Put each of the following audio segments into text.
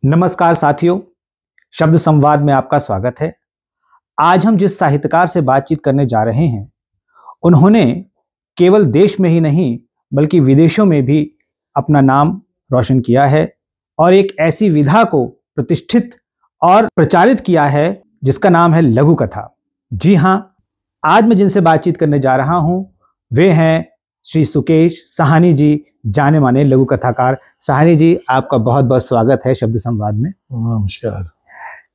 नमस्कार साथियों, शब्द संवाद में आपका स्वागत है। आज हम जिस साहित्यकार से बातचीत करने जा रहे हैं, उन्होंने केवल देश में ही नहीं बल्कि विदेशों में भी अपना नाम रोशन किया है और एक ऐसी विधा को प्रतिष्ठित और प्रचारित किया है जिसका नाम है लघु कथा। जी हाँ, आज मैं जिनसे बातचीत करने जा रहा हूँ वे हैं श्री सुकेश साहनी जी, जाने माने लघु कथाकार। साहनी जी, आपका बहुत बहुत स्वागत है शब्द संवाद में। नमस्कार।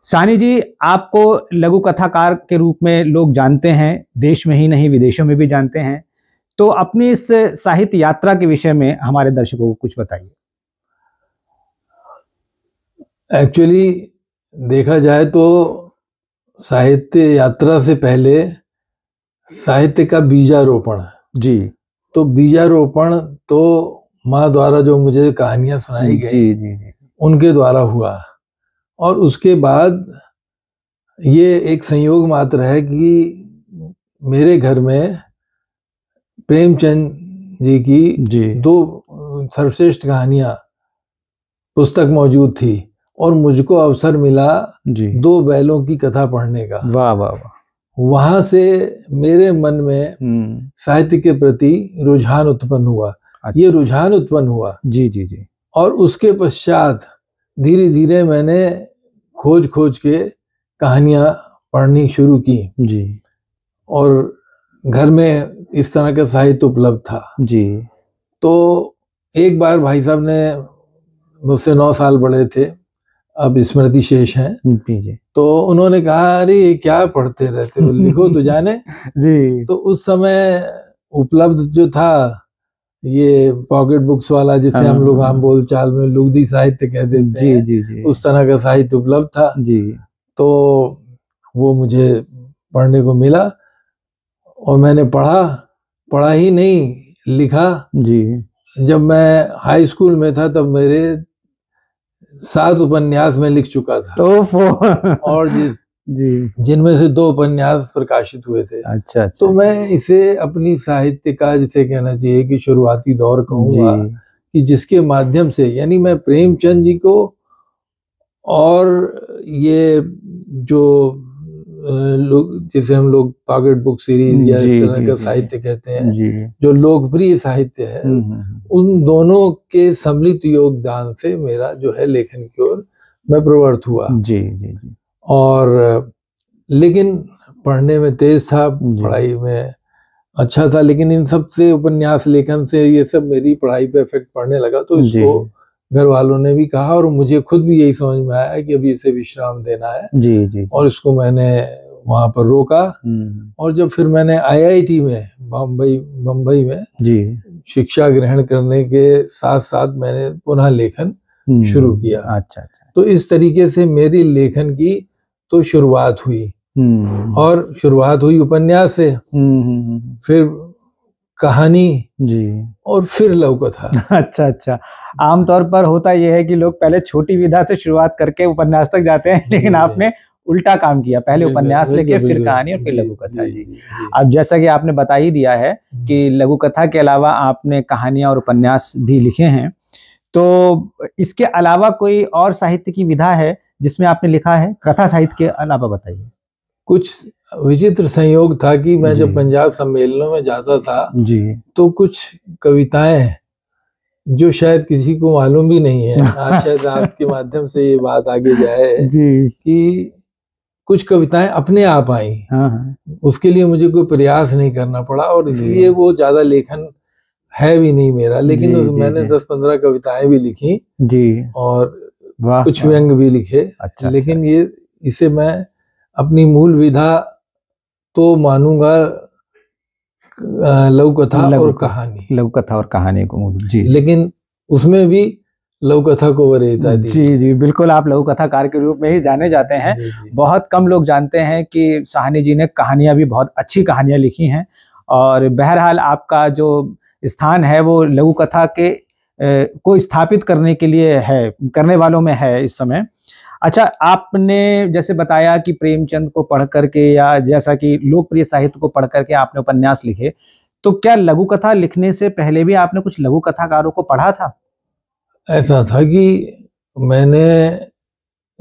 साहनी जी, आपको लघु कथाकार के रूप में लोग जानते हैं, देश में ही नहीं विदेशों में भी जानते हैं। तो अपनी इस साहित्य यात्रा के विषय में हमारे दर्शकों को कुछ बताइए। एक्चुअली देखा जाए तो साहित्य यात्रा से पहले साहित्य का बीजारोपण है। जी। तो बीजारोपण तो माँ द्वारा जो मुझे कहानियां सुनाई गई जी। उनके द्वारा हुआ, और उसके बाद ये एक संयोग मात्र है कि मेरे घर में प्रेमचंद जी की दो सर्वश्रेष्ठ कहानियां पुस्तक मौजूद थी और मुझको अवसर मिला दो बैलों की कथा पढ़ने का। वाह वाह वाह। वहां से मेरे मन में साहित्य के प्रति रुझान उत्पन्न हुआ। अच्छा। ये रुझान उत्पन्न हुआ जी। और उसके पश्चात धीरे धीरे मैंने खोज के कहानियां पढ़नी शुरू की जी। और घर में इस तरह का साहित्य उपलब्ध था जी। तो एक बार भाई साहब ने, मुझसे 9 साल बड़े थे, अब स्मृति शेष हैं जी। तो उन्होंने कहा, अरे क्या पढ़ते रहते हो, लिखो तो जाने। जी। तो उस समय उपलब्ध जो था ये पॉकेट बुक्स वाला, जिसे हम लोग आम बोल चाल में लुगदी साहित्य कह देते हैं। जी। उस तरह का साहित्य उपलब्ध था जी। तो वो मुझे पढ़ने को मिला और मैंने पढ़ा ही नहीं, लिखा। जी। जब मैं हाई स्कूल में था तब मेरे 7 उपन्यास में लिख चुका था। और जिनमें से 2 उपन्यास प्रकाशित हुए थे। अच्छा। तो मैं इसे अपनी साहित्य का, जिसे कहना चाहिए कि शुरुआती दौर कहूँगा, कि जिसके माध्यम से, यानी मैं प्रेमचंद जी को और ये जो लोग, जिसे हम लोग पॉकेट बुक सीरीज या इस तरह का साहित्य कहते हैं, जो लोकप्रिय साहित्य है, उन दोनों के सम्मिलित योगदान से मेरा जो है लेखन की ओर मैं प्रवृत्त हुआ। जी। और लेकिन पढ़ने में तेज था, पढ़ाई में अच्छा था, लेकिन इन सब से, उपन्यास लेखन से, ये सब मेरी पढ़ाई पे इफेक्ट पड़ने लगा। तो इसको घर वालों ने भी कहा और मुझे खुद भी यही समझ में आया कि अभी इसे विश्राम देना है। जी। और इसको मैंने वहां पर रोका। और जब फिर मैंने IIT में बम्बई में शिक्षा ग्रहण करने के साथ साथ मैंने पुनः लेखन शुरू किया। अच्छा। तो इस तरीके से मेरी लेखन की तो शुरुआत हुई। और शुरुआत हुई उपन्यास से, फिर कहानी, और फिर लघु कथा। अच्छा। आमतौर पर होता यह है कि लोग पहले छोटी विधा से शुरुआत करके उपन्यास तक जाते हैं, लेकिन आपने उल्टा काम किया, पहले उपन्यास लेके फिर कहानी और फिर लघु कथा। जी। अब जैसा कि आपने बता ही दिया है कि लघु कथा के अलावा आपने कहानियां और उपन्यास भी लिखे हैं, तो इसके अलावा कोई और साहित्य की विधा है जिसमें आपने लिखा है, कथा साहित्य के अलावा बताइए। कुछ विचित्र संयोग था कि मैं जब पंजाब सम्मेलनों में जाता था तो कुछ कविताएं, जो शायद किसी को मालूम भी नहीं है, आज शायद आपके माध्यम से ये बात आगे जाए कि कुछ कविताएं अपने आप आई। उसके लिए मुझे कोई प्रयास नहीं करना पड़ा और इसलिए वो ज्यादा लेखन है भी नहीं मेरा, लेकिन मैंने 10-15 कविताएं भी लिखी और कुछ व्यंग भी लिखे। अच्छा। लेकिन इसे मैं अपनी मूल विधा तो मानूंगा लघु कथा और कहानी। लघु कथा और कहानी को। जी। लेकिन उसमें भी लघु कथा को वरीयता दी। जी, बिल्कुल। आप लघु कथाकार के रूप में ही जाने जाते हैं। बहुत कम लोग जानते हैं कि साहनी जी ने कहानियां भी, बहुत अच्छी कहानियां लिखी हैं। और बहरहाल आपका जो स्थान है वो लघु कथा के को स्थापित करने के लिए है, करने वालों में है इस समय। अच्छा, आपने जैसे बताया कि प्रेमचंद को पढ़ करके या जैसा कि लोकप्रिय साहित्य को पढ़ करके आपने उपन्यास लिखे, तो क्या लघु कथा लिखने से पहले भी आपने कुछ लघु कथाकारों को पढ़ा था? ऐसा था कि मैंने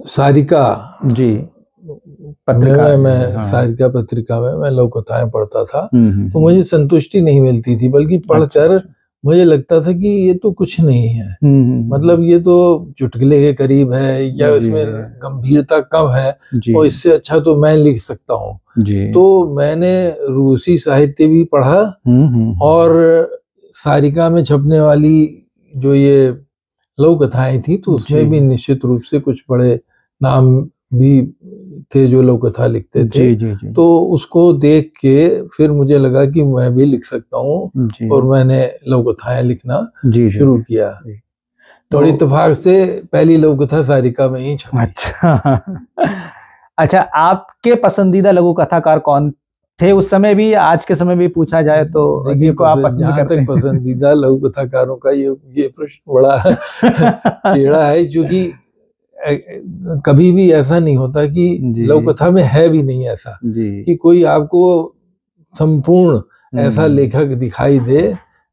सारिका जी पत्रिका मैं सारिका पत्रिका में मैं लोक कथाएं पढ़ता था, तो मुझे संतुष्टि नहीं मिलती थी, बल्कि पढ़कर मुझे लगता था कि ये तो कुछ नहीं है, मतलब ये तो चुटकुले के करीब है या इसमें गंभीरता कम है, और इससे अच्छा तो मैं लिख सकता हूँ। तो मैंने रूसी साहित्य भी पढ़ा और सारिका में छपने वाली जो ये लोक कथाएं थी, तो उसमें भी निश्चित रूप से कुछ बड़े नाम भी थे जो लोक कथा लिखते थे। तो उसको देख के फिर मुझे लगा कि मैं भी लिख सकता हूँ, और मैंने लोक कथाएं लिखना शुरू किया। तो इत्तेफाक से पहली लोक कथा सारिका में ही छपी। अच्छा, आपके पसंदीदा लघु कथाकार कौन थे उस समय भी, आज के समय भी पूछा जाए तो? देखिए, जहाँ तक पसंदीदा लघु कथाकारों का ये प्रश्न बड़ा टेढ़ा है, क्योंकि कभी भी ऐसा नहीं होता कि लोक कथा में है भी नहीं ऐसा कि कोई आपको संपूर्ण ऐसा लेखक दिखाई दे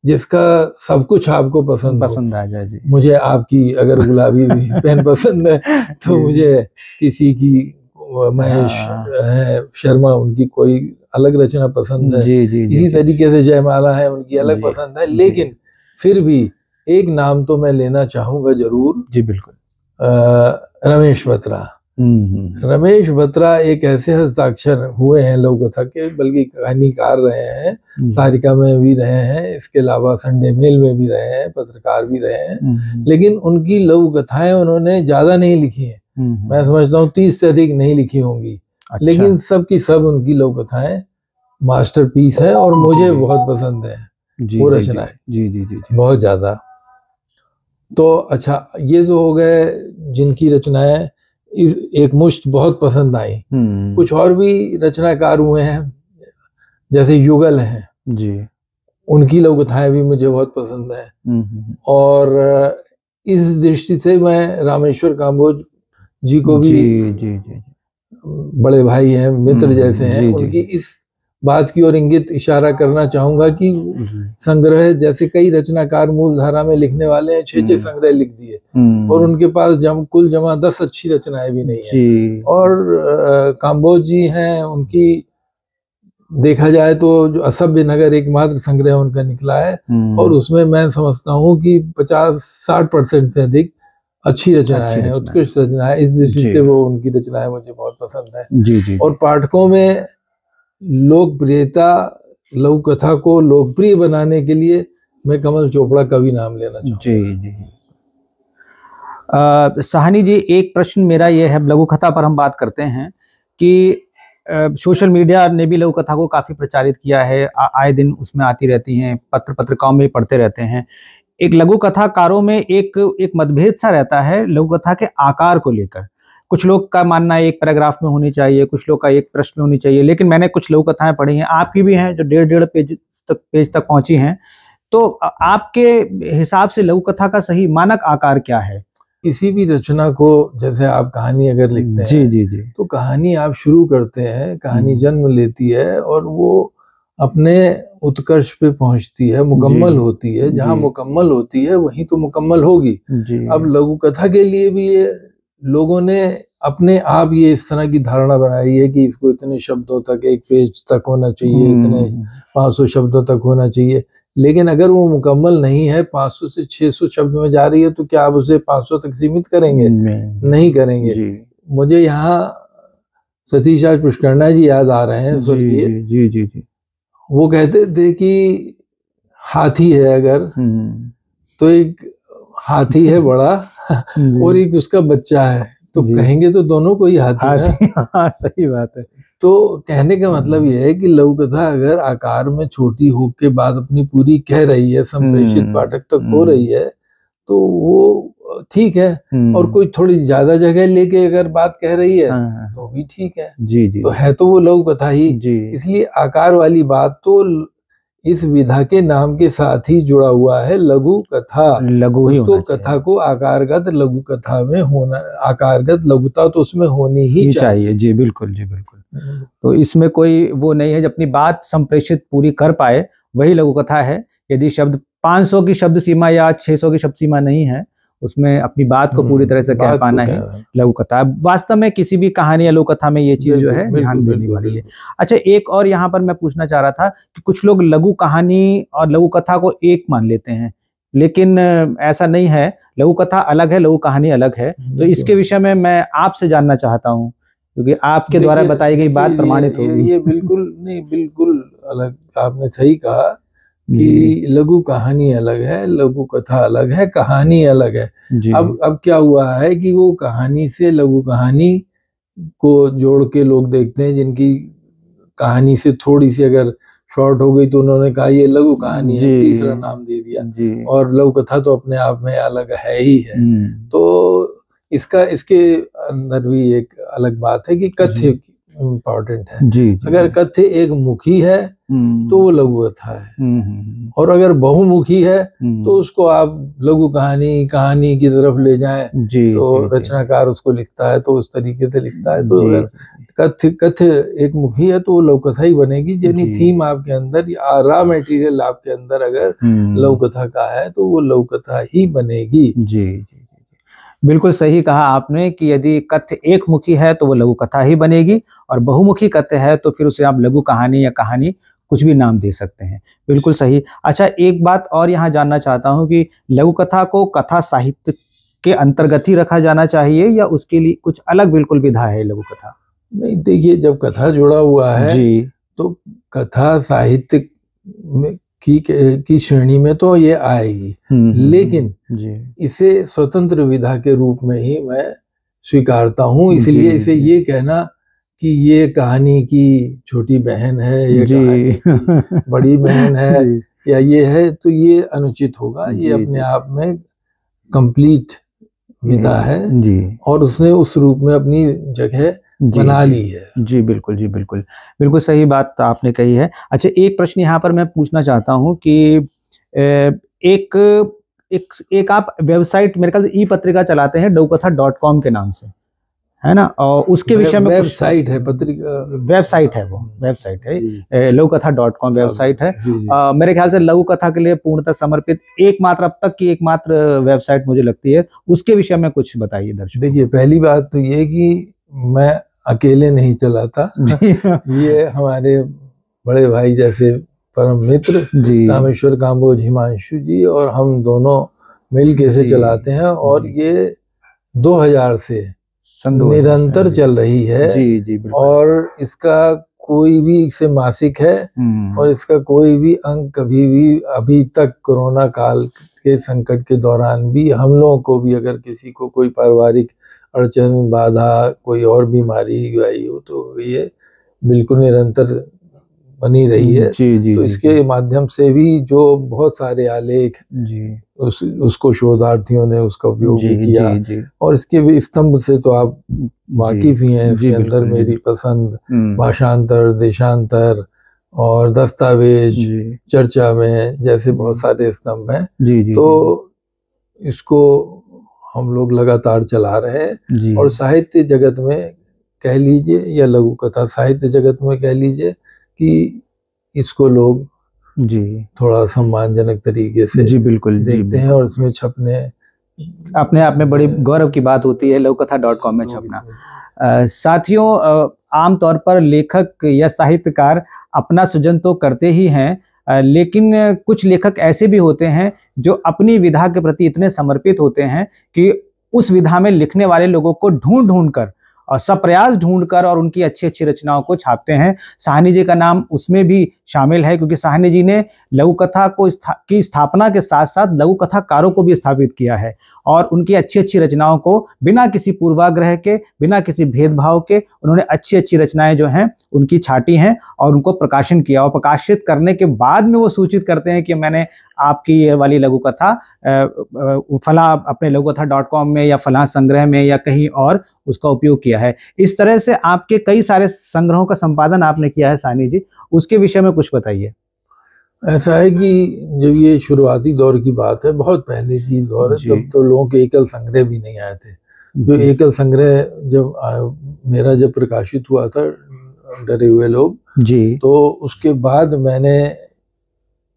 जिसका सब कुछ आपको पसंद आ जाए। जी, मुझे आपकी अगर गुलाबी पेन पसंद है तो मुझे किसी की महेश शर्मा उनकी कोई अलग रचना पसंद है। इसी तरीके से जयमाला है, उनकी अलग पसंद है। लेकिन फिर भी एक नाम तो मैं लेना चाहूंगा जरूर। जी बिल्कुल। रमेश बत्रा। रमेश बत्रा एक ऐसे हस्ताक्षर हुए हैं लोक कथा के, बल्कि कहानीकार रहे हैं, सारिका में भी रहे हैं, इसके अलावा संडे मेल में भी रहे हैं, पत्रकार भी रहे हैं, लेकिन उनकी लघु कथाएं उन्होंने ज्यादा नहीं लिखी हैं। मैं समझता हूँ 30 से अधिक नहीं लिखी होंगी। अच्छा। लेकिन सब की सब उनकी लघु कथाएं मास्टरपीस है और मुझे बहुत पसंद है वो रचनाएं। जी, बहुत ज्यादा। तो अच्छा, ये जो हो गए जिनकी रचनाएं एक मुश्त बहुत पसंद आई। कुछ और भी रचनाकार हुए हैं, जैसे युगल हैं जी, उनकी लघु कथाएं भी मुझे बहुत पसंद है। और इस दृष्टि से मैं रामेश्वर काम्बोज जी को भी जी बड़े भाई हैं, मित्र जैसे हैं, उनकी इस बात की ओर इंगित इशारा करना चाहूंगा कि संग्रह, जैसे कई रचनाकार मूल धारा में लिखने वाले हैं, 6 संग्रह लिख दिए और उनके पास कुल जमा 10 अच्छी रचनाएं भी नहीं है। और काम्बोज जी हैं, उनकी देखा जाए तो जो असभ्य नगर एकमात्र संग्रह उनका निकला है, और उसमें मैं समझता हूँ कि 50-60% से अधिक अच्छी रचनाएं हैं, उत्कृष्ट रचनाएं। इस दृष्टि से वो उनकी रचनाएं मुझे बहुत पसंद है। और पाठकों में लोकप्रियता, लघु कथा को लोकप्रिय बनाने के लिए मैं कमल चोपड़ा का भी नाम लेना चाहूँगा। जी। साहनी जी, एक प्रश्न मेरा ये है, लघु कथा पर हम बात करते हैं कि सोशल मीडिया ने भी लघु कथा को काफी प्रचारित किया है, आए दिन उसमें आती रहती हैं, पत्रिकाओं में पढ़ते रहते हैं। एक लघु कथाकारों में एक मतभेद सा रहता है लघु कथा के आकार को लेकर। कुछ लोग का मानना है एक पैराग्राफ में होनी चाहिए, कुछ लोग का एक प्रश्न होनी चाहिए, लेकिन मैंने कुछ लघु कथाएं पढ़ी हैं, आपकी भी हैं, जो 1.5 पेज तक पहुंची हैं। तो आपके हिसाब से लघु कथा का सही मानक आकार क्या है? किसी भी रचना को, जैसे आप कहानी अगर लिखते हैं जी, तो कहानी आप शुरू करते हैं, कहानी जन्म लेती है और वो अपने उत्कर्ष पे पहुंचती है, मुकम्मल होती है। जहाँ मुकम्मल होती है वहीं तो मुकम्मल होगी। अब लघु कथा के लिए भी ये लोगों ने अपने आप ये इस तरह की धारणा बनाई है कि इसको इतने शब्दों तक, 1 पेज तक होना चाहिए, इतने 500 शब्दों तक होना चाहिए। लेकिन अगर वो मुकम्मल नहीं है, 500 से 600 शब्द में जा रही है, तो क्या आप उसे 500 तक सीमित करेंगे? नहीं करेंगे। मुझे यहाँ सतीश राज पुष्करना जी याद आ रहे हैं, स्वर्गीय। जी। वो कहते थे कि हाथी है अगर, तो एक हाथी है बड़ा और एक उसका बच्चा है, तो कहेंगे तो दोनों को ही हाथी है। हाँ, सही बात है। तो कहने का मतलब यह है कि लघु कथा अगर आकार में छोटी हो के बाद अपनी पूरी कह रही है, संप्रेषित पाठक तक हो रही है, तो वो ठीक है। और कोई थोड़ी ज्यादा जगह लेके अगर बात कह रही है तो भी ठीक है। जी। तो है तो वो लघु कथा ही। इसलिए आकार वाली बात तो इस विधा के नाम के साथ ही जुड़ा हुआ है, लघु कथा। लघु ही उसको कथा को आकारगत लघु कथा में होना, आकारगत लघुता तो उसमें होनी ही चाहिए। जी बिल्कुल। तो इसमें कोई वो नहीं है, जब अपनी बात संप्रेषित पूरी कर पाए वही लघु कथा है। यदि शब्द 500 की शब्द सीमा या 600 की शब्द सीमा नहीं है, उसमें अपनी बात को पूरी तरह से कह पाना ही लघु कथा। वास्तव में किसी भी कहानी या लघु कथा में ये चीज जो है ध्यान देने वाली है। अच्छा, एक और यहाँ पर मैं पूछना चाह रहा था कि कुछ लोग लघु कहानी और लघु कथा को एक मान लेते हैं, लेकिन ऐसा नहीं है। लघु कथा अलग है, लघु कहानी अलग है। तो इसके विषय में मैं आपसे जानना चाहता हूँ, क्योंकि आपके द्वारा बताई गई बात प्रमाणित होगी। ये बिल्कुल नहीं, बिल्कुल अलग। आपने सही कहा कि लघु कहानी अलग है, लघु कथा अलग है, कहानी अलग है। अब क्या हुआ है कि वो कहानी से लघु कहानी को जोड़ के लोग देखते हैं, जिनकी कहानी से थोड़ी सी अगर शॉर्ट हो गई तो उन्होंने कहा ये लघु कहानी है, तीसरा नाम दे दिया। और लघु कथा तो अपने आप में अलग है ही है। तो इसके अंदर भी एक अलग बात है कि कथ्य इम्पोर्टेंट है। अगर कथ्य एक मुखी है तो वो लघु कथा है, और अगर बहुमुखी है तो उसको आप लघु कहानी की तरफ ले जाएं तो रचनाकार उसको लिखता है तो उस तरीके से लिखता है। तो अगर कथ्य एक मुखी है तो वो लघु कथा ही बनेगी। यानी थीम आपके अंदर या रॉ मटेरियल आपके अंदर अगर लघु कथा का है तो वो लघु कथा ही बनेगी। जी, बिल्कुल सही कहा आपने कि यदि कथ्य एक मुखी है तो वो लघु कथा ही बनेगी, और बहुमुखी कथ्य है तो फिर उसे आप लघु कहानी या कहानी कुछ भी नाम दे सकते हैं। बिल्कुल सही। अच्छा, एक बात और यहाँ जानना चाहता हूँ कि लघु कथा को कथा साहित्य के अंतर्गत ही रखा जाना चाहिए या उसके लिए कुछ अलग बिल्कुल विधा है लघु कथा? नहीं, देखिए, जब कथा जुड़ा हुआ है तो कथा साहित्य की श्रेणी में तो ये आएगी, लेकिन इसे स्वतंत्र विधा के रूप में ही मैं स्वीकारता हूँ। इसलिए इसे ये कहना कि ये कहानी की छोटी बहन है, ये कहानी की बड़ी बहन है या ये है, तो ये अनुचित होगा। ये अपने आप में कंप्लीट विधा है और उसने उस रूप में अपनी जगह बना ली है। जी बिल्कुल, जी बिल्कुल, बिल्कुल सही बात आपने कही है। अच्छा, एक प्रश्न यहाँ पर मैं पूछना चाहता हूँ कि एक आप वेबसाइट, मेरे ख्याल से ई-पत्रिका चलाते हैं लघुकथा.com के नाम से, है ना? और उसके विषय में वेबसाइट है, पत्रिका वेबसाइट है, वो वेबसाइट है लघुकथा.com वेबसाइट है। मेरे ख्याल से लघु कथा के लिए पूर्णतः समर्पित एकमात्र, अब तक की एकमात्र वेबसाइट मुझे लगती है। उसके विषय में कुछ बताइए दर्शकों। देखिए, पहली बात तो ये कि मैं अकेले नहीं चलाता। ये हमारे बड़े भाई जैसे परम मित्र रामेश्वर काम्बोज हिमांशु जी और हम दोनों मिलके से चलाते हैं, और ये 2000 से निरंतर चल रही है। और इसका कोई भी, इसे मासिक है और इसका कोई भी अंक कभी भी अभी तक कोरोना काल के संकट के दौरान भी हम लोगों को भी अगर किसी को कोई पारिवारिक अड़चन, बाधा, कोई और बीमारी आई हो तो ये बिल्कुल निरंतर बनी रही है। तो इसके माध्यम से भी जो बहुत सारे आलेख उसको शोधार्थियों ने उसका उपयोग भी किया, और इसके भी स्तंभ से तो आप वाकिफ ही हैं। इसके अंदर मेरी पसंद, भाषांतर, देशांतर और दस्तावेज, चर्चा में, जैसे बहुत सारे स्तंभ हैं। तो इसको हम लोग लगातार चला रहे हैं। और साहित्य जगत में कह लीजिए या लघु कथा साहित्य जगत में कह लीजिए कि इसको लोग थोड़ा सम्मानजनक तरीके से बिल्कुल देखते हैं, और इसमें छपने अपने आप में बड़ी गौरव की बात होती है लघुकथा.com में छपना। साथियों, आमतौर पर लेखक या साहित्यकार अपना सृजन तो करते ही हैं, लेकिन कुछ लेखक ऐसे भी होते हैं जो अपनी विधा के प्रति इतने समर्पित होते हैं कि उस विधा में लिखने वाले लोगों को ढूंढ कर और सप्रयास ढूंढकर और उनकी अच्छी अच्छी रचनाओं को छापते हैं। साहनी जी का नाम उसमें भी शामिल है, क्योंकि साहनी जी ने लघु कथा की स्थापना के साथ साथ लघु कथाकारों को भी स्थापित किया है, और उनकी अच्छी अच्छी रचनाओं को बिना किसी पूर्वाग्रह के, बिना किसी भेदभाव के उन्होंने अच्छी अच्छी रचनाएं जो हैं उनकी छाटी हैं और उनको प्रकाशन किया। और प्रकाशित करने के बाद में वो सूचित करते हैं कि मैंने आपकी ये वाली लघु कथा फला अपने लघुकथा.com में या फला संग्रह में या कहीं और उसका उपयोग किया है। इस तरह से आपके कई सारे संग्रहों का संपादन आपने किया है साहनी जी, उसके विषय में कुछ बताइए। ऐसा है कि जब ये शुरुआती दौर की बात है, बहुत पहले की दौर है, तब तो लोगों के एकल संग्रह भी नहीं आए थे। जो एकल संग्रह मेरा जब प्रकाशित हुआ था डरे हुए लोग तो उसके बाद मैंने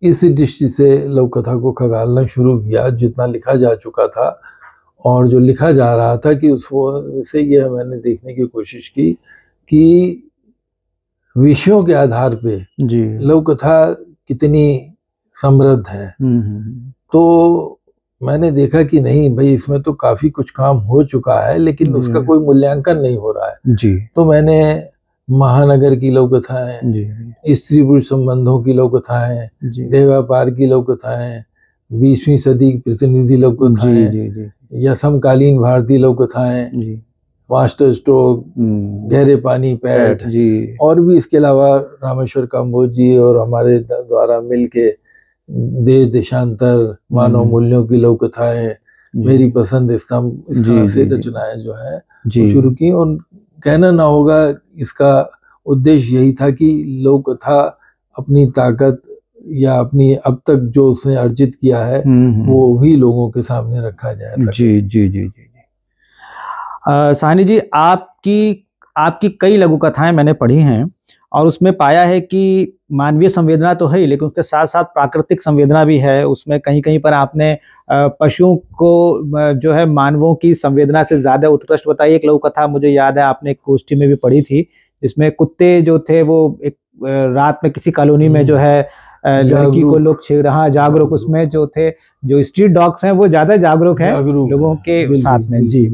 इस दृष्टि से लघु कथा को खंगालना शुरू किया। जितना लिखा जा चुका था और जो लिखा जा रहा था कि उसको से ये मैंने देखने की कोशिश की कि विषयों के आधार पे जी लघु कथा कितनी समृद्ध है। तो मैंने देखा कि नहीं भाई, इसमें तो काफी कुछ काम हो चुका है, लेकिन उसका कोई मूल्यांकन नहीं हो रहा है। जी। तो मैंने महानगर की लघु कथाएं, स्त्री पुरुष संबंधों की लघु कथाएं, देह व्यापार की लघु कथाएं, 20वीं सदी की प्रतिनिधि लघु कथाएं, या समकालीन भारतीय लघु कथाएं, मास्टर स्ट्रोक, गहरे पानी पैठ, और भी इसके अलावा रामेश्वर काम्बोज जी और हमारे द्वारा मिलके देश देशांतर, मानव मूल्यों की लघु कथाएं, मेरी पसंद स्तंभ, इस तरह से रचनाएं जो है शुरू की। और कहना ना होगा, इसका उद्देश्य यही था कि लघु कथा अपनी ताकत या अपनी अब तक जो उसने अर्जित किया है वो भी लोगों के सामने रखा जाए। जी जी जी जी। साहनी जी, आपकी कई लघु कथाएं मैंने पढ़ी हैं और उसमें पाया है कि मानवीय संवेदना तो है ही, लेकिन उसके साथ साथ प्राकृतिक संवेदना भी है। उसमें कहीं कहीं पर आपने पशुओं को जो है मानवों की संवेदना से ज्यादा उत्कृष्ट बताई। एक लघु कथा मुझे याद है, आपने एक गोष्ठी में भी पढ़ी थी, जिसमें कुत्ते जो थे वो एक रात में किसी कॉलोनी में जो है लड़की को लोग छेड़ रहा, जागरूक, उसमें जो थे, जो स्ट्रीट डॉग्स हैं वो ज्यादा जागरूक हैं लोगों के साथ में। जी।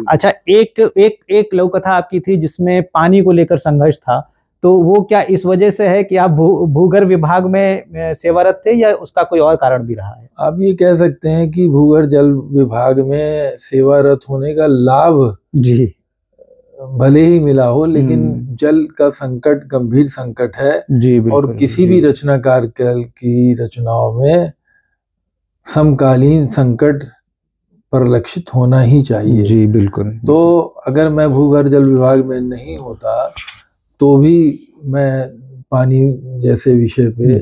अच्छा, एक लघु कथा आपकी थी जिसमें पानी को लेकर संघर्ष था, तो वो क्या इस वजह से है कि आप भूगर्भ विभाग में सेवारत थे या उसका कोई और कारण भी रहा है? आप ये कह सकते हैं कि भूगर्भ जल विभाग में सेवारत होने का लाभ जी भले ही मिला हो, लेकिन जल का संकट गंभीर संकट है जी, और किसी भी रचनाकार की रचनाओं में समकालीन संकट परिलक्षित होना ही चाहिए। जी बिल्कुल। तो अगर मैं भूगर्भ जल विभाग में नहीं होता तो भी मैं पानी जैसे विषय पे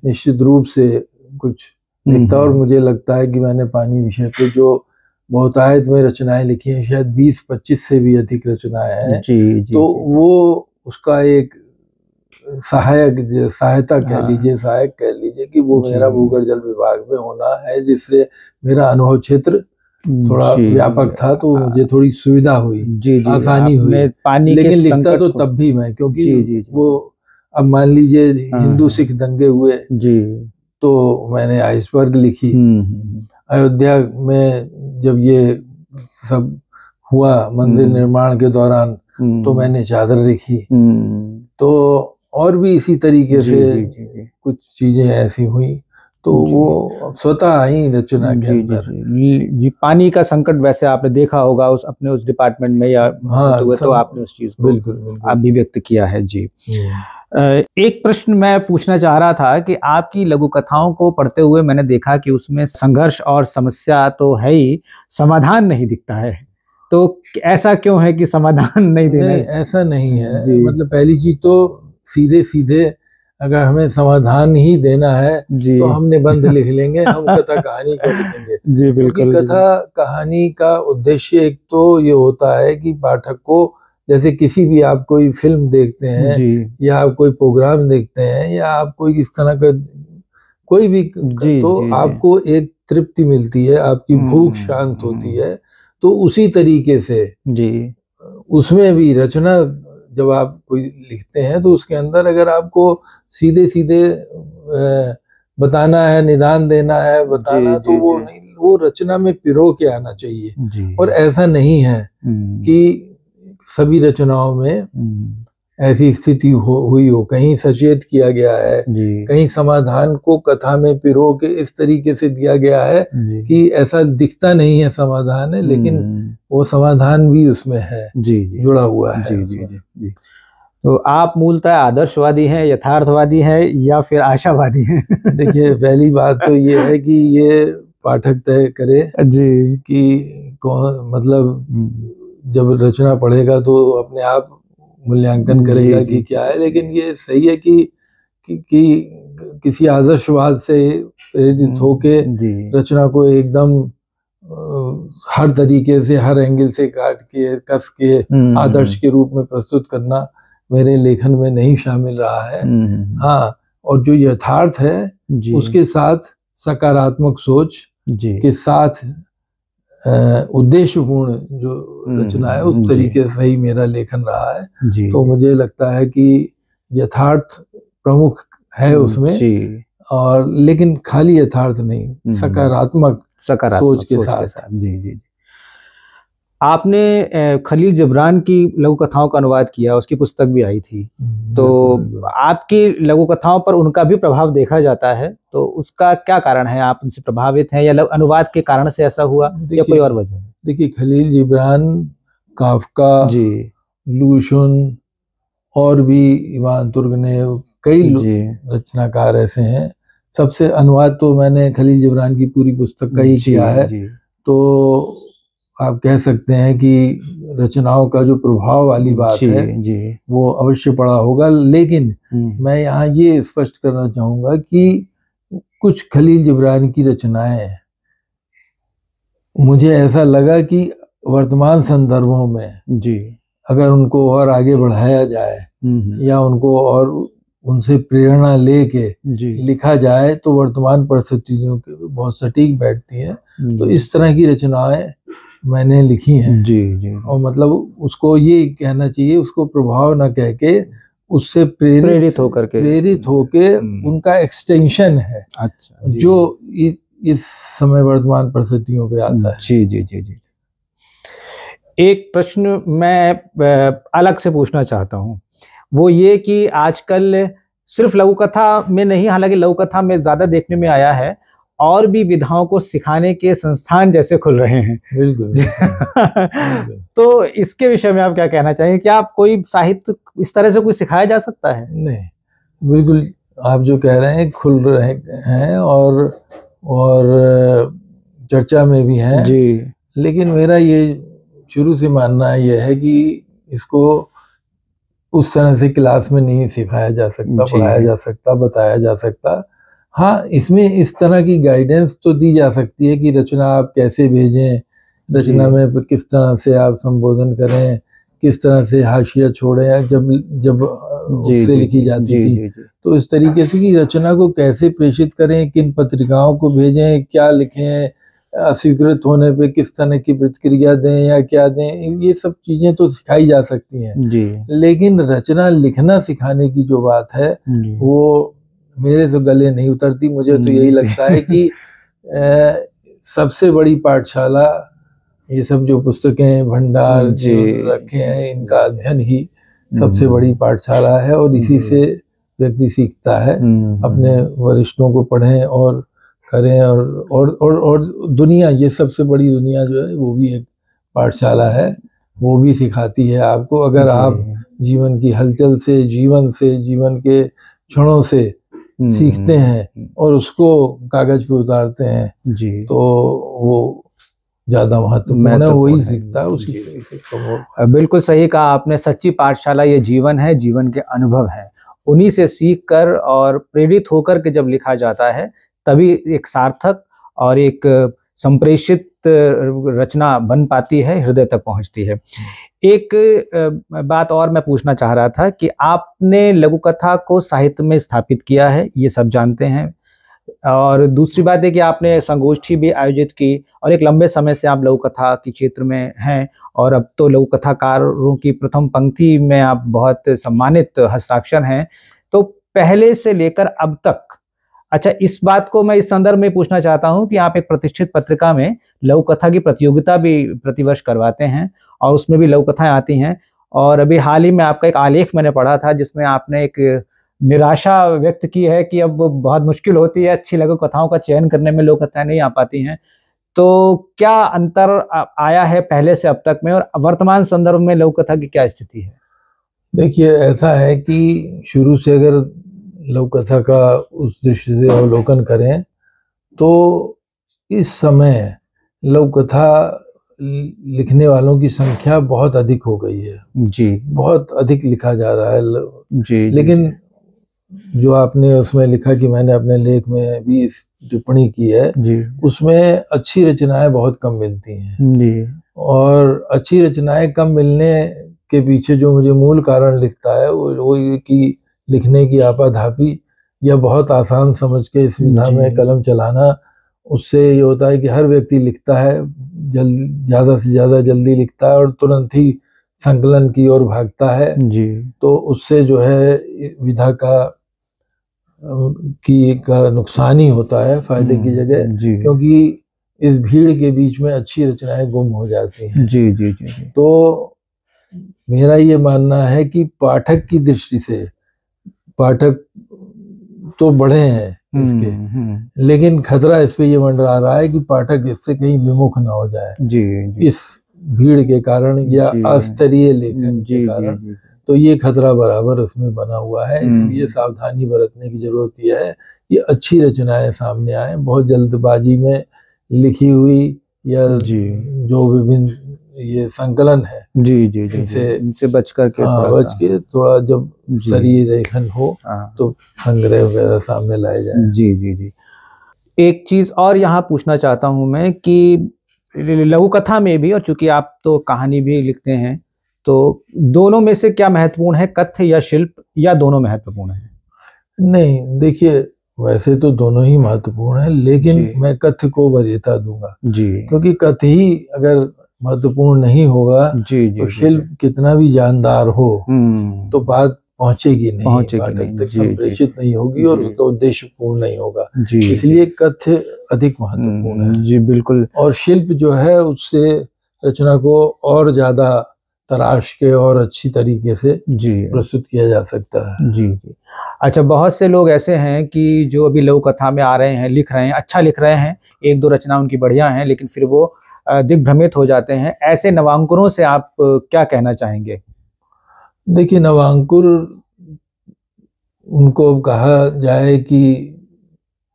निश्चित रूप से कुछ लिखता, और मुझे लगता है कि मैंने पानी विषय पे जो बहुतायत में रचनाएं लिखी हैं, शायद 20-25 से भी अधिक रचनाएं हैं। तो वो उसका एक सहायता कह लीजिए, सहायक कह लीजिए कि वो मेरा भूगर्भ जल विभाग में होना है, जिससे मेरा अनुभव क्षेत्र थोड़ा व्यापक था, तो मुझे थोड़ी सुविधा हुई, आसानी हुई। लेकिन लिखता तो तब भी मैं, क्योंकि वो अब मान लीजिए हिंदू सिख दंगे हुए तो मैंने आइसबर्ग लिखी। अयोध्या में जब ये सब हुआ मंदिर निर्माण के दौरान तो मैंने चादर लिखी। तो और भी इसी तरीके से कुछ चीजें ऐसी हुई, तो वो स्वतः आई रचना के अंदर। जी, पानी का संकट वैसे आपने देखा होगा अपने उस डिपार्टमेंट में, या तो आपने उस चीज को बिल्कुल अभिव्यक्त किया है। जी। एक प्रश्न मैं पूछना चाह रहा था कि आपकी लघु कथाओं को पढ़ते हुए मैंने देखा कि उसमें संघर्ष और समस्या तो है ही, समाधान नहीं दिखता है। तो ऐसा क्यों है कि समाधान नहीं देना? नहीं, ऐसा नहीं है। मतलब पहली चीज तो सीधे अगर हमें समाधान ही देना है तो हम निबंध लिख लेंगे, हम कथा कहानी को लिखेंगे। जी बिल्कुल। कथा कहानी का उद्देश्य एक तो ये होता है कि पाठक को, जैसे किसी भी आप कोई फिल्म देखते हैं या आप कोई प्रोग्राम देखते हैं या आप कोई इस तरह का कोई भी तो आपको एक तृप्ति मिलती है, आपकी भूख शांत होती है। तो उसी तरीके से उसमें भी रचना जब आप कोई लिखते हैं तो उसके अंदर अगर आपको सीधे बताना है, निदान देना है, बताना, तो वो नहीं, वो रचना में पिरो के आना चाहिए। और ऐसा नहीं है कि सभी रचनाओं में ऐसी स्थिति हुई हो, कहीं सचेत किया गया है, कहीं समाधान को कथा में पिरो के इस तरीके से दिया गया है कि ऐसा दिखता नहीं है समाधान है, लेकिन वो समाधान भी उसमें है, जुड़ा हुआ है। तो आप मूलतः आदर्शवादी हैं, यथार्थवादी हैं या फिर आशावादी हैं? देखिए, पहली बात तो ये है कि ये पाठक तय करे कि कौन, मतलब जब रचना पढ़ेगा तो अपने आप मूल्यांकन करेगा कि क्या है। लेकिन ये सही है कि किसी आदर्शवाद से प्रेरित होके रचना को एकदम हर तरीके से, हर एंगल से काट के, कस के आदर्श के रूप में प्रस्तुत करना मेरे लेखन में नहीं शामिल रहा है। हाँ, और जो यथार्थ है उसके साथ सकारात्मक सोच के साथ उद्देश्यपूर्ण जो रचना है उस तरीके से ही मेरा लेखन रहा है। तो मुझे लगता है कि यथार्थ प्रमुख है उसमें, और लेकिन खाली यथार्थ नहीं, सकारात्मक सोच के साथ। जी। आपने खलील जिब्रान की लघु कथाओं का अनुवाद किया, उसकी पुस्तक भी आई थी, तो आपकी लघु कथाओं पर उनका भी प्रभाव देखा जाता है, तो उसका क्या कारण है? आप उनसे प्रभावित हैं या अनुवाद के कारण से ऐसा हुआ या कोई और वजह है? देखिए, खलील जिब्रान, काफका, लूशुन और भी इवान तुर्गनेव, कई रचनाकार ऐसे हैं। सबसे अनुवाद तो मैंने खलील जिब्रान की पूरी पुस्तक का ही किया है। तो आप कह सकते हैं कि रचनाओं का जो प्रभाव वाली बात है वो अवश्य पड़ा होगा। लेकिन मैं यहाँ ये स्पष्ट करना चाहूँगा कि कुछ खलील जिब्रान की रचनाएं मुझे ऐसा लगा कि वर्तमान संदर्भों में अगर उनको और आगे बढ़ाया जाए या उनको और उनसे प्रेरणा लेके लिखा जाए तो वर्तमान परिस्थितियों के बहुत सटीक बैठती है। तो इस तरह की रचनाएं मैंने लिखी हैं। और मतलब उसको ये कहना चाहिए, उसको प्रभाव ना कह के उससे प्रेरित होके उनका एक्सटेंशन है। अच्छा, जो इस समय वर्तमान परिस्थितियों पे आता है। जी। एक प्रश्न मैं अलग से पूछना चाहता हूँ, वो ये कि आजकल सिर्फ लघु कथा में नहीं, हालांकि लघु कथा में ज्यादा देखने में आया है, और भी विधाओं को सिखाने के संस्थान जैसे खुल रहे हैं। बिल्कुल। तो इसके विषय में आप क्या कहना चाहेंगे? क्या आप कोई साहित्य इस तरह से कोई सिखाया जा सकता है? नहीं, बिल्कुल आप जो कह रहे हैं खुल रहे हैं और चर्चा में भी है जी। लेकिन मेरा ये शुरू से मानना ये है कि इसको उस तरह से क्लास में नहीं सिखाया जा सकता, पढ़ाया जा सकता, बताया जा सकता। हाँ, इसमें इस तरह की गाइडेंस तो दी जा सकती है कि रचना आप कैसे भेजें, रचना में किस तरह से आप संबोधन करें, किस तरह से हाशिया छोड़ें जब उससे लिखी जाती थी। तो इस तरीके से कि रचना को कैसे प्रेषित करें, किन पत्रिकाओं को भेजें, क्या लिखें, अस्वीकृत होने पे किस तरह की प्रतिक्रिया दें या क्या दें, ये सब चीजें तो सिखाई जा सकती हैं। लेकिन रचना लिखना सिखाने की जो बात है वो मेरे तो गले नहीं उतरती। मुझे तो यही लगता है कि सबसे बड़ी पाठशाला ये सब जो पुस्तकें भंडार जो रखे हैं, इनका अध्ययन ही सबसे बड़ी पाठशाला है और इसी से व्यक्ति सीखता है। अपने वरिष्ठों को पढ़ें और करें और दुनिया, ये सबसे बड़ी दुनिया जो है वो भी एक पाठशाला है, वो भी सिखाती है आपको। अगर आप जीवन की हलचल से, जीवन के क्षणों से सीखते हैं और उसको कागज पे उतारते हैं तो वो ज्यादा महत्वपूर्ण है, वही सीखता है, उसी से। बिल्कुल सही कहा आपने। सच्ची पाठशाला ये जीवन है, जीवन के अनुभव है, उन्हीं से सीख कर और प्रेरित होकर के जब लिखा जाता है तभी एक सार्थक और एक संप्रेषित रचना बन पाती है, हृदय तक पहुंचती है। एक बात और मैं पूछना चाह रहा था कि आपने लघु कथा को साहित्य में स्थापित किया है, ये सब जानते हैं, और दूसरी बात है कि आपने संगोष्ठी भी आयोजित की और एक लंबे समय से आप लघु कथा के क्षेत्र में हैं और अब तो लघु कथाकारों की प्रथम पंक्ति में आप बहुत सम्मानित हस्ताक्षर हैं। तो पहले से लेकर अब तक, अच्छा, इस बात को मैं इस संदर्भ में पूछना चाहता हूं कि आप एक प्रतिष्ठित पत्रिका में लघु कथा की प्रतियोगिता भी प्रतिवर्ष करवाते हैं और उसमें भी लघु कथाएं आती हैं, और अभी हाल ही में आपका एक आलेख मैंने पढ़ा था जिसमें आपने एक निराशा व्यक्त की है कि अब बहुत मुश्किल होती है अच्छी लघु कथाओं का चयन करने में, लघु कथाएं नहीं आ पाती हैं। तो क्या अंतर आया है पहले से अब तक में, और वर्तमान संदर्भ में लघु कथा की क्या स्थिति है? देखिए, ऐसा है कि शुरू से अगर लघु कथा का उस दृष्टि से अवलोकन करें तो इस समय लघु कथा लिखने वालों की संख्या बहुत अधिक हो गई है जी, बहुत अधिक लिखा जा रहा है जी। लेकिन जो आपने उसमें लिखा कि मैंने अपने लेख में भी इस टिप्पणी की है जी, उसमें अच्छी रचनाएं बहुत कम मिलती हैं जी। और अच्छी रचनाएं कम मिलने के पीछे जो मुझे मूल कारण लिखता है वो ये कि लिखने की आपाधापी या बहुत आसान समझ के इस विधा में कलम चलाना उससे ये होता है कि हर व्यक्ति लिखता है, ज़्यादा से ज़्यादा जल्दी लिखता है और तुरंत ही संकलन की ओर भागता है जी। तो उससे जो है विधा का नुकसान ही होता है फायदे की जगह, क्योंकि इस भीड़ के बीच में अच्छी रचनाएं गुम हो जाती हैं। जी जी जी जी। तो मेरा ये मानना है कि पाठक की दृष्टि से पाठक तो बढ़े हैं इसके, लेकिन खतरा इस पे ये मंडरा रहा है कि पाठक इससे कहीं विमुख ना हो जाए जी। इस भीड़ के कारण या अस्तरीय लेखन के कारण। तो ये खतरा बराबर उसमें बना हुआ है, इसलिए सावधानी बरतने की जरूरत यह है कि अच्छी रचनाएं सामने आए, बहुत जल्दबाजी में लिखी हुई या जो विभिन्न ये संकलन है जी जी जी इनसे बच करके थोड़ा जब स्तरीय लेखन हो तो संग्रह वगैरह सामने लाए जाए। जी जी जी। एक चीज और यहाँ पूछना चाहता हूँ मैं कि लघु कथा में भी, और चूंकि आप तो कहानी भी लिखते हैं, तो दोनों में से क्या महत्वपूर्ण है, कथ्य या शिल्प, या दोनों महत्वपूर्ण है? नहीं, देखिए वैसे तो दोनों ही महत्वपूर्ण है, लेकिन मैं कथ्य को वरीयता दूंगा जी, क्योंकि कथ्य ही अगर महत्वपूर्ण नहीं होगा तो शिल्प कितना भी जानदार हो तो बात पहुंचेगी नहीं, पाठक तक संप्रेषित नहीं होगी और उसका उद्देश्य पूर्ण नहीं होगा। इसलिए कथ्य अधिक महत्वपूर्ण है जी बिल्कुल। और शिल्प जो है उससे रचना को और ज्यादा तराश के और अच्छी तरीके से प्रस्तुत किया जा सकता है। जी जी। अच्छा, बहुत से लोग ऐसे हैं कि जो अभी लघु कथा में आ रहे हैं, लिख रहे हैं, अच्छा लिख रहे हैं, एक दो रचना उनकी बढ़िया हैं, लेकिन फिर वो दिग्भ्रमित हो जाते हैं। ऐसे नवांकुरों से आप क्या कहना चाहेंगे? देखिए, नवांकुर उनको कहा जाए कि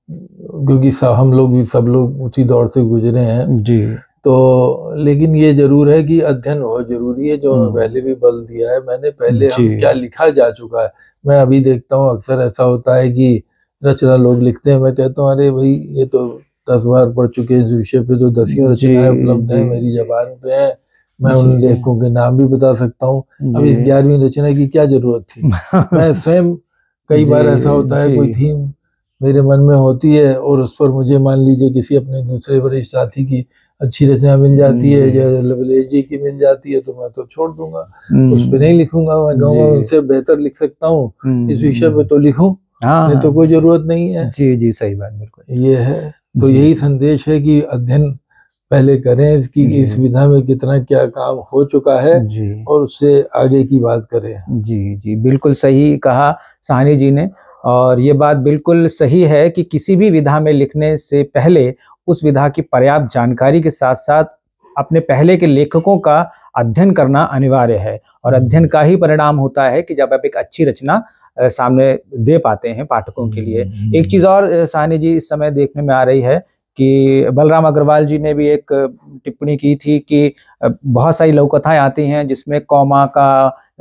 क्योंकि हम लोग भी सब लोग उसी दौर से गुजरे हैं जी, तो लेकिन ये जरूर है कि अध्ययन बहुत जरूरी है, जो पहले भी बल दिया है मैंने। पहले हम क्या लिखा जा चुका है, मैं अभी देखता हूँ अक्सर ऐसा होता है कि रचना लोग लिखते हैं, मैं कहता हूँ अरे भाई ये तो 10 बार पढ़ चुके हैं इस विषय पे, तो 10 रचनाएं उपलब्ध हैं, मेरी जबान पे है, मैं उन लेखकों के नाम भी बता सकता हूँ। अब इस 11वीं रचना की क्या जरूरत थी? मैं स्वयं कई बार ऐसा होता है, कोई थीम मेरे मन में होती है और उस पर मुझे मान लीजिए किसी अपने दूसरे वरिष्ठ साथी की अच्छी रचना मिल जाती है या लवलेश जी की मिल जाती है, तो मैं तो छोड़ दूंगा, उस पर नहीं लिखूंगा। मैं कहूँगा उनसे बेहतर लिख सकता हूँ इस विषय पे, तो लिखूं, नहीं तो कोई जरूरत नहीं है। जी जी, सही बात, बिल्कुल ये है। तो यही संदेश है कि अध्ययन पहले करें कि इस विधा में कितना क्या काम हो चुका है और उससे आगे की बात करें। जी जी, बिल्कुल सही कहा साहनी जी ने, और ये बात बिल्कुल सही है कि किसी भी विधा में लिखने से पहले उस विधा की पर्याप्त जानकारी के साथ साथ अपने पहले के लेखकों का अध्ययन करना अनिवार्य है, और अध्ययन का ही परिणाम होता है कि जब आप एक अच्छी रचना सामने दे पाते हैं पाठकों के लिए। एक चीज़ और साहनी जी इस समय देखने में आ रही है कि बलराम अग्रवाल जी ने भी एक टिप्पणी की थी कि बहुत सारी लघु कथाएं आती हैं जिसमें कॉमा का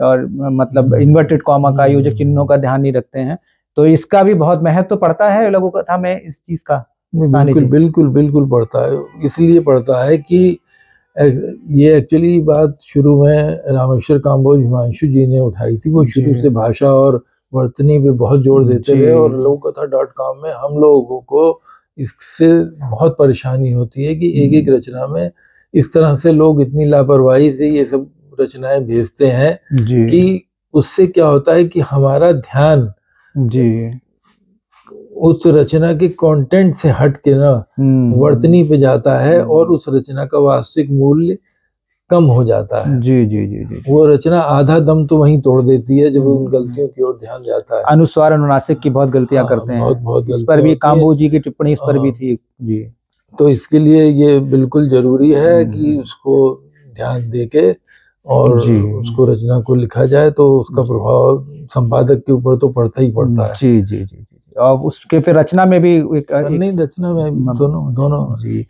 और मतलब इन्वर्टेड कॉमा का, योजक चिन्हों का ध्यान नहीं रखते हैं, तो इसका भी बहुत महत्व पड़ता है लघु कथा में इस चीज का। बिल्कुल बिल्कुल बिल्कुल पड़ता है, इसलिए पड़ता है कि ये एक्चुअली बात शुरू में रामेश्वर काम्बोज हिमांशु जी ने उठाई थी। वो शुरू से भाषा और वर्तनी पे बहुत जोर देते रहे और लघुकथा.com में हम लोगों को इससे बहुत परेशानी होती है कि एक एक रचना में इस तरह से लोग इतनी लापरवाही से ये सब रचनाएं भेजते हैं कि उससे क्या होता है कि हमारा ध्यान उस रचना के कंटेंट से हट के ना वर्तनी पे जाता है और उस रचना का वास्तविक मूल्य कम हो जाता है। जी जी जी जी, वो रचना आधा दम तो वहीं तोड़ देती है जब उन गलतियों की ओर ध्यान जाता है। अनुस्वार अनुनासिक की बहुत गलतियां करते हैं, बहुत इस पर भी काम्बोज जी की टिप्पणी इस पर भी थी जी। तो इसके लिए ये बिल्कुल जरूरी है कि उसको ध्यान देके और उसको रचना को लिखा जाए, तो उसका प्रभाव संपादक के ऊपर तो पड़ता ही पड़ता है। जी जी जी, और उसके फिर रचना में भी रचना में दोनों जी।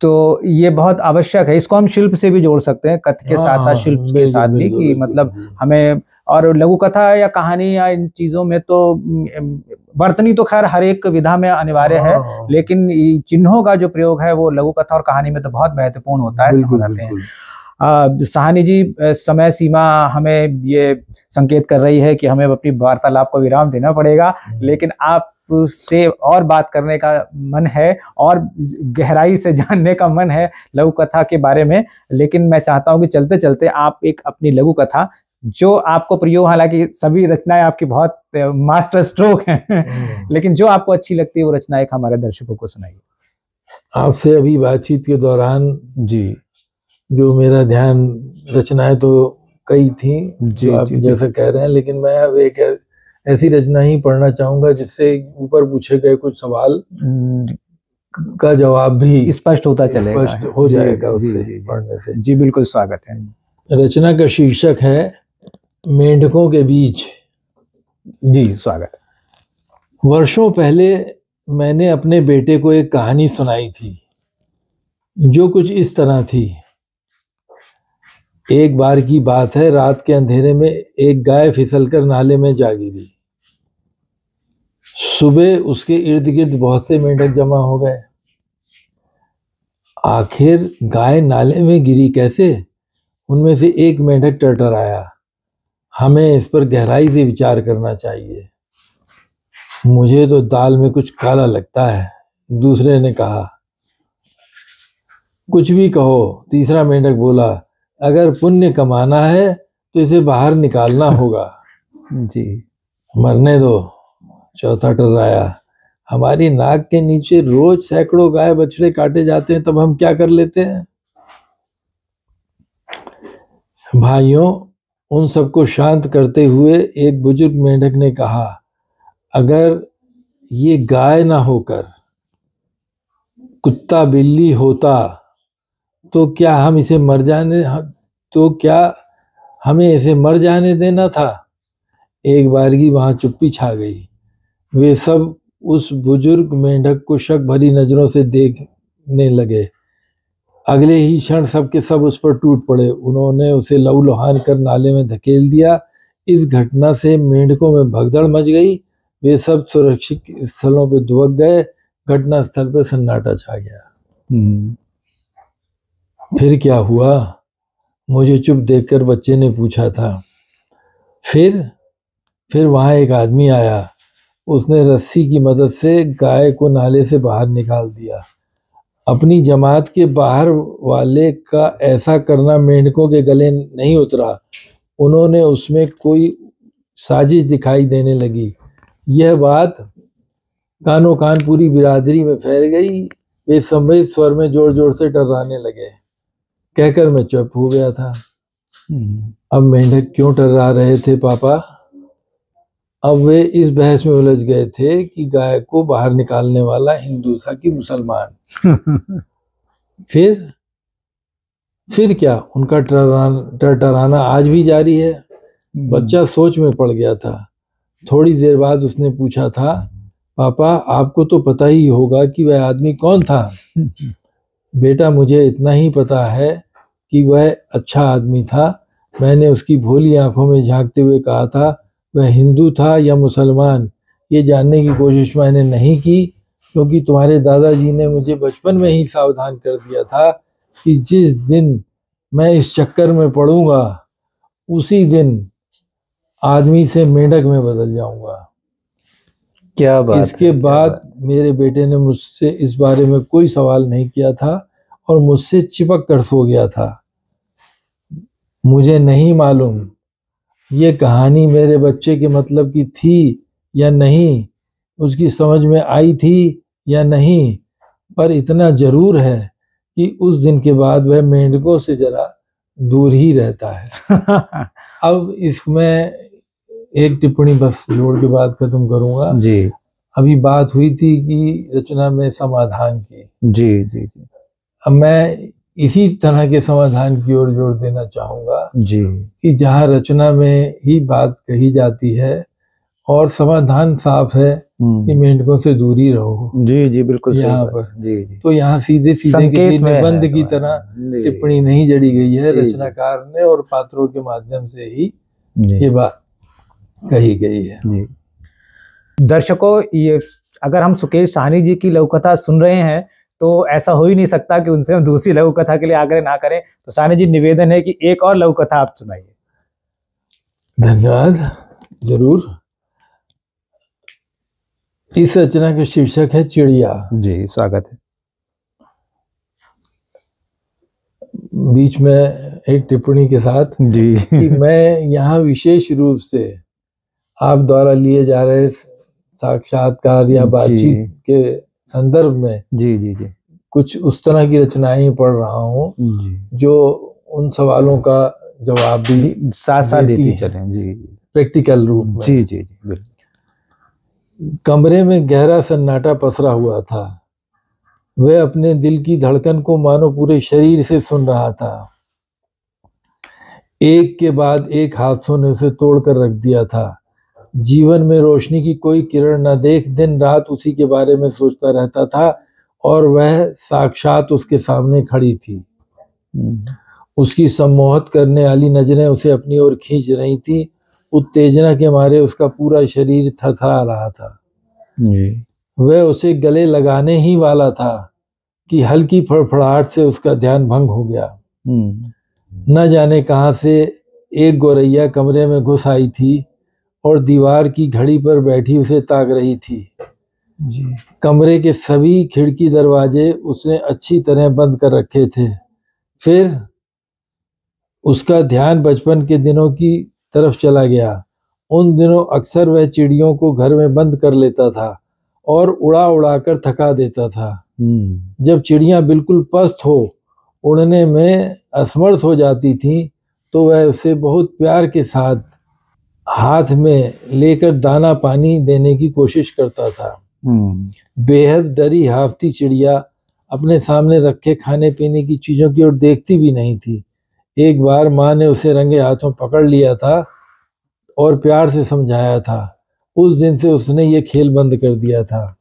तो ये बहुत आवश्यक है, इसको हम शिल्प से भी जोड़ सकते हैं, कथ्य के साथ साथ शिल्प के साथ भी, कि मतलब हमें, और लघु कथा या कहानी या इन चीजों में तो वर्तनी तो खैर हर एक विधा में अनिवार्य है, लेकिन चिन्हों का जो प्रयोग है वो लघु कथा और कहानी में तो बहुत महत्वपूर्ण होता है, समझाते हैं। साहनी जी, समय सीमा हमें ये संकेत कर रही है कि हमें अपनी वार्तालाप को विराम देना पड़ेगा, लेकिन आप आपसे और बात करने का मन है और गहराई से जानने का मन है लघु कथा के बारे में, लेकिन मैं चाहता हूं कि चलते चलते आप एक अपनी लघु कथा जो आपको प्रिय हो, हालांकि सभी रचनाएं आपकी बहुत मास्टर स्ट्रोक हैं लेकिन जो आपको अच्छी लगती है वो रचना एक हमारे दर्शकों को सुनाइए। आपसे अभी बातचीत के दौरान जी जो मेरा ध्यान, रचनाएं तो कई थी जो आप जैसा कह रहे हैं, लेकिन मैं अब एक ऐसी रचना ही पढ़ना चाहूंगा जिससे ऊपर पूछे गए कुछ सवाल का जवाब भी स्पष्ट होता चलेगा, स्पष्ट हो जाएगा उससे पढ़ने से। जी बिल्कुल, स्वागत है। रचना का शीर्षक है मेंढकों के बीच। जी स्वागत। वर्षों पहले मैंने अपने बेटे को एक कहानी सुनाई थी जो कुछ इस तरह थी। एक बार की बात है, रात के अंधेरे में एक गाय फिसलकर नाले में जा गिरी। सुबह उसके इर्द गिर्द बहुत से मेंढक जमा हो गए। आखिर गाय नाले में गिरी कैसे? उनमें से एक मेंढक टरटराया, हमें इस पर गहराई से विचार करना चाहिए। मुझे तो दाल में कुछ काला लगता है, दूसरे ने कहा। कुछ भी कहो, तीसरा मेंढक बोला, अगर पुण्य कमाना है तो इसे बाहर निकालना होगा। जी। मरने दो, चौथा टर्राया। हमारी नाक के नीचे रोज सैकड़ों गाय बछड़े काटे जाते हैं, तब हम क्या कर लेते हैं? भाइयों, उन सबको शांत करते हुए एक बुजुर्ग मेंढक ने कहा, अगर ये गाय ना होकर कुत्ता बिल्ली होता तो क्या हमें इसे मर जाने देना था? एक बारगी वहां चुप्पी छा गई। वे सब उस बुजुर्ग मेंढक को शक भरी नजरों से देखने लगे। अगले ही क्षण सब के सब उस पर टूट पड़े। उन्होंने उसे लहूलुहान कर नाले में धकेल दिया। इस घटना से मेंढकों में भगदड़ मच गई। वे सब सुरक्षित स्थलों पर दुबक गए। घटना स्थल पर सन्नाटा छा गया। फिर क्या हुआ? मुझे चुप देखकर बच्चे ने पूछा था। फिर वहां एक आदमी आया। उसने रस्सी की मदद से गाय को नाले से बाहर निकाल दिया। अपनी जमात के बाहर वाले का ऐसा करना मेंढकों के गले नहीं उतरा। उन्होंने उसमें कोई साजिश दिखाई देने लगी। यह बात कानो कान पूरी बिरादरी में फैल गई। वे सम्मिलित स्वर में जोर जोर से टर्राने लगे। कहकर मैं चुप हो गया था। अब मेंढक क्यों टर्रा रहे थे पापा? अब वे इस बहस में उलझ गए थे कि गाय को बाहर निकालने वाला हिंदू था कि मुसलमान। फिर क्या? उनका टरटराना आज भी जारी है। बच्चा सोच में पड़ गया था। थोड़ी देर बाद उसने पूछा था, पापा आपको तो पता ही होगा कि वह आदमी कौन था? बेटा, मुझे इतना ही पता है कि वह अच्छा आदमी था। मैंने उसकी भोली आंखों में झांकते हुए कहा था, वह हिंदू था या मुसलमान ये जानने की कोशिश मैंने नहीं की, क्योंकि तुम्हारे दादाजी ने मुझे बचपन में ही सावधान कर दिया था कि जिस दिन मैं इस चक्कर में पड़ूंगा उसी दिन आदमी से मेंढक में बदल जाऊंगा। क्या बात। इसके बाद मेरे बेटे ने मुझसे इस बारे में कोई सवाल नहीं किया था और मुझसे चिपक कर सो गया था। मुझे नहीं मालूम ये कहानी मेरे बच्चे के मतलब की थी या नहीं, उसकी समझ में आई थी या नहीं, पर इतना जरूर है कि उस दिन के बाद वह मेंढकों से जरा दूर ही रहता है। अब इसमें एक टिप्पणी बस जोड़ के बात खत्म करूंगा। जी। अभी बात हुई थी कि रचना में समाधान की। जी जी जी। अब मैं इसी तरह के समाधान की ओर जोर देना चाहूंगा जी, कि जहाँ रचना में ही बात कही जाती है और समाधान साफ है कि मेंढकों से दूरी रहो। जी जी बिल्कुल यहाँ पर जी जी। तो यहाँ सीधे सीधे किसी निबंध की तरह टिप्पणी नहीं जड़ी गई है। रचनाकार ने और पात्रों के माध्यम से ही ये बात कही गई है। दर्शकों, ये अगर हम सुकेश साहनी जी की लघु कथा सुन रहे हैं तो ऐसा हो ही नहीं सकता कि उनसे हम दूसरी लघु कथा के लिए आग्रह ना करें। तो साहनी जी, निवेदन है कि एक और लघु कथा आप सुनाइए। धन्यवाद, जरूर। इस रचना का शीर्षक है चिड़िया। जी, स्वागत है। बीच में एक टिप्पणी के साथ जी कि मैं यहाँ विशेष रूप से आप द्वारा लिए जा रहे साक्षात्कार या बातचीत के संदर्भ में जी जी जी कुछ उस तरह की रचनाएं पढ़ रहा हूँ जो उन सवालों का जवाब भी साथ साथ देती चलें। जी, प्रैक्टिकल रूप में। जी जी जी बिल्कुल। कमरे में गहरा सन्नाटा पसरा हुआ था। वह अपने दिल की धड़कन को मानो पूरे शरीर से सुन रहा था। एक के बाद एक हादसों ने उसे तोड़कर रख दिया था। जीवन में रोशनी की कोई किरण न देख दिन रात उसी के बारे में सोचता रहता था और वह साक्षात उसके सामने खड़ी थी। उसकी सम्मोहित करने वाली नजरें उसे अपनी ओर खींच रही थी। उत्तेजना के मारे उसका पूरा शरीर थरथरा रहा था। वह उसे गले लगाने ही वाला था कि हल्की फड़फड़ाहट से उसका ध्यान भंग हो गया। न जाने कहां से एक गोरैया कमरे में घुस आई थी और दीवार की घड़ी पर बैठी उसे ताक रही थी। कमरे के सभी खिड़की दरवाजे उसने अच्छी तरह बंद कर रखे थे। फिर उसका ध्यान बचपन के दिनों की तरफ चला गया। उन दिनों अक्सर वह चिड़ियों को घर में बंद कर लेता था और उड़ा उड़ा कर थका देता था। जब चिड़ियां बिल्कुल पस्त हो उड़ने में असमर्थ हो जाती थीं, तो वह उसे बहुत प्यार के साथ हाथ में लेकर दाना पानी देने की कोशिश करता था। बेहद डरी हाफती चिड़िया अपने सामने रखे खाने पीने की चीजों की ओर देखती भी नहीं थी। एक बार माँ ने उसे रंगे हाथों पकड़ लिया था और प्यार से समझाया था। उस दिन से उसने ये खेल बंद कर दिया था।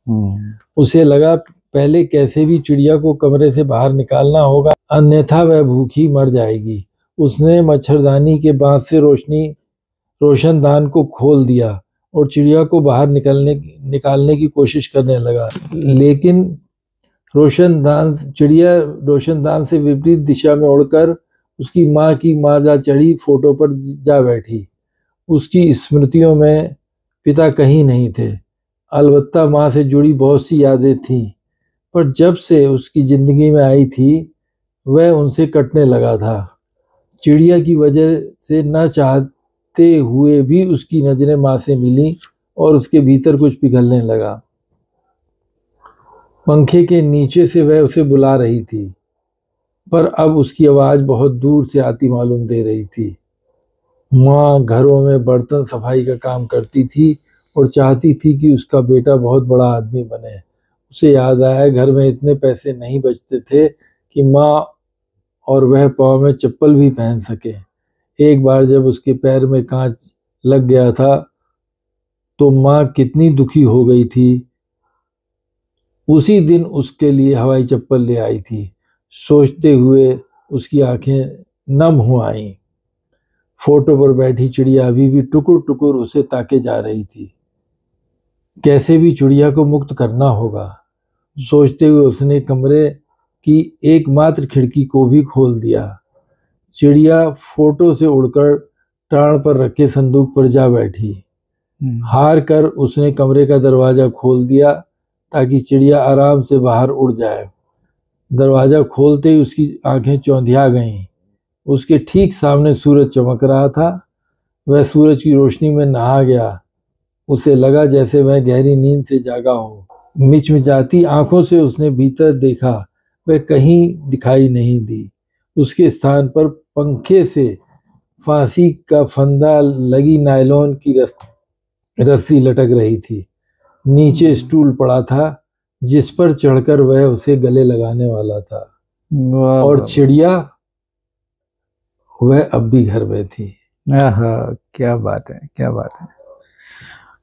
उसे लगा पहले कैसे भी चिड़िया को कमरे से बाहर निकालना होगा, अन्यथा वह भूखी मर जाएगी। उसने मच्छरदानी के बांस से रोशनदान को खोल दिया और चिड़िया को बाहर निकालने की कोशिश करने लगा, लेकिन चिड़िया रोशनदान से विपरीत दिशा में उड़कर उसकी माँ की मादा चढ़ी फोटो पर जा बैठी। उसकी स्मृतियों में पिता कहीं नहीं थे, अलबत्ता माँ से जुड़ी बहुत सी यादें थीं, पर जब से उसकी जिंदगी में आई थी वह उनसे कटने लगा था। चिड़िया की वजह से न चाहते हुए भी उसकी नजरें माँ से मिली और उसके भीतर कुछ पिघलने लगा। पंखे के नीचे से वह उसे बुला रही थी, पर अब उसकी आवाज बहुत दूर से आती मालूम दे रही थी। माँ घरों में बर्तन सफाई का काम करती थी और चाहती थी कि उसका बेटा बहुत बड़ा आदमी बने। उसे याद आया घर में इतने पैसे नहीं बचते थे कि माँ और वह पाँव में चप्पल भी पहन सके। एक बार जब उसके पैर में कांच लग गया था तो माँ कितनी दुखी हो गई थी। उसी दिन उसके लिए हवाई चप्पल ले आई थी। सोचते हुए उसकी आंखें नम हो आईं। फोटो पर बैठी चिड़िया अभी भी टुकुर टुकुर उसे ताके जा रही थी। कैसे भी चिड़िया को मुक्त करना होगा, सोचते हुए उसने कमरे की एकमात्र खिड़की को भी खोल दिया। चिड़िया फोटो से उड़कर टाण पर रखे संदूक पर जा बैठी। हार कर उसने कमरे का दरवाजा खोल दिया ताकि चिड़िया आराम से बाहर उड़ जाए। दरवाजा खोलते ही उसकी आंखें चौंधिया गईं। उसके ठीक सामने सूरज चमक रहा था। वह सूरज की रोशनी में नहा गया। उसे लगा जैसे वह गहरी नींद से जागा हो। मिचमिचाती आंखों से उसने भीतर देखा, वह कहीं दिखाई नहीं दी। उसके स्थान पर पंखे से फांसी का फंदा लगी नायलॉन की रस्सी लटक रही थी। नीचे स्टूल पड़ा था जिस पर चढ़कर वह उसे गले लगाने वाला था। और चिड़िया वह अब भी घर में थी। क्या बात है, क्या बात है।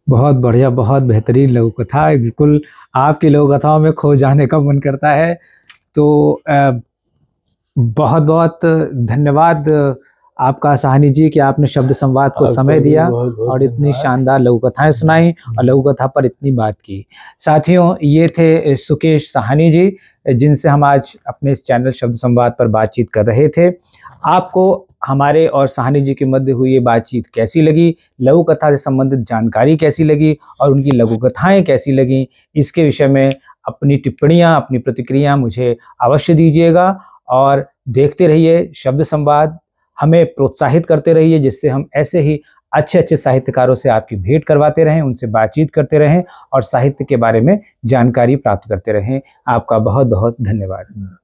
बहुत बढ़िया, बहुत बेहतरीन लघु कथा है। बिल्कुल आपकी लघु कथाओं में खो जाने का मन करता है। तो बहुत बहुत धन्यवाद आपका साहनी जी कि आपने शब्द संवाद को समय दिया और इतनी शानदार लघु कथाएं सुनाई और लघु कथा पर इतनी बात की। साथियों, ये थे सुकेश साहनी जी जिनसे हम आज अपने इस चैनल शब्द संवाद पर बातचीत कर रहे थे। आपको हमारे और साहनी जी के मध्य हुई ये बातचीत कैसी लगी, लघु कथा से संबंधित जानकारी कैसी लगी और उनकी लघु कथाएं कैसी लगी, इसके विषय में अपनी टिप्पणियां, अपनी प्रतिक्रिया मुझे अवश्य दीजिएगा। और देखते रहिए शब्द संवाद, हमें प्रोत्साहित करते रहिए, जिससे हम ऐसे ही अच्छे अच्छे साहित्यकारों से आपकी भेंट करवाते रहें, उनसे बातचीत करते रहें और साहित्य के बारे में जानकारी प्राप्त करते रहें। आपका बहुत बहुत धन्यवाद।